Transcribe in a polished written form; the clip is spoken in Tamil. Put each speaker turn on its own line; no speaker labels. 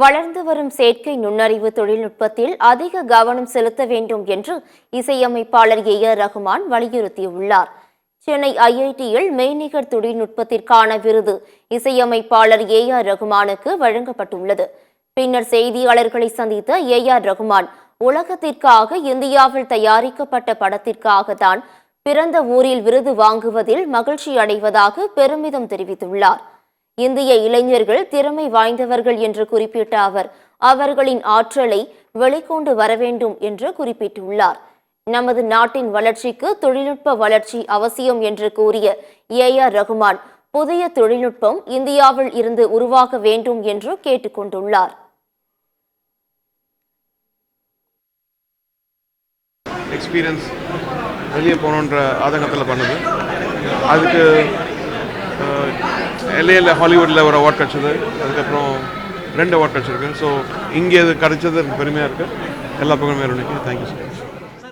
வளர்ந்து வரும் செயற்கை நுண்ணறிவு தொழில்நுட்பத்தில் அதிக கவனம் செலுத்த வேண்டும் என்று இசையமைப்பாளர் ஏ.ஆர். ரகுமான் வலியுறுத்தியுள்ளார். சென்னை ஐஐடியில் மெய்நிகர் தொழில்நுட்பத்திற்கான விருது இசையமைப்பாளர் ஏ.ஆர். ரகுமானுக்கு வழங்கப்பட்டுள்ளது. பின்னர் செய்தியாளர்களை சந்தித்த ஏ.ஆர். ரகுமான், உலகத்திற்காக இந்தியாவில் தயாரிக்கப்பட்ட படத்திற்காக தான் பிறந்த ஊரில் விருது வாங்குவதில் மகிழ்ச்சி அடைவதாக பெருமிதம் தெரிவித்துள்ளார். இந்திய இளைஞர்கள் திறமை வாய்ந்தவர்கள் என்று குறிப்பிட்ட அவர், அவர்களின் ஆற்றலை வெளிக்கொண்டு வர வேண்டும் என்று குறிப்பிட்டுள்ளார். நமது நாட்டின் வளர்ச்சிக்கு தொழில்நுட்ப வளர்ச்சி அவசியம் என்று கூறிய ஏ.ஆர். ரகுமான், புதிய தொழில்நுட்பம் இந்தியாவில் இருந்து உருவாக வேண்டும் என்று கேட்டுக்கொண்டுள்ளார்.
எக்ஸ்பீரியன்ஸ் வெளியே போகணுன்ற ஆதங்கத்தில் பண்ணுது. அதுக்கு எல்ஏல ஹாலிவுட்டில் ஒரு அவார்ட் கிடச்சிது, அதுக்கப்புறம் 2 அவார்ட் கிடச்சிருக்கு. ஸோ இங்கே இது கிடைச்சது எனக்கு பெருமையாக இருக்குது. எல்லா பக்கமும் வேறு தேங்க்யூ ஸோ மச்.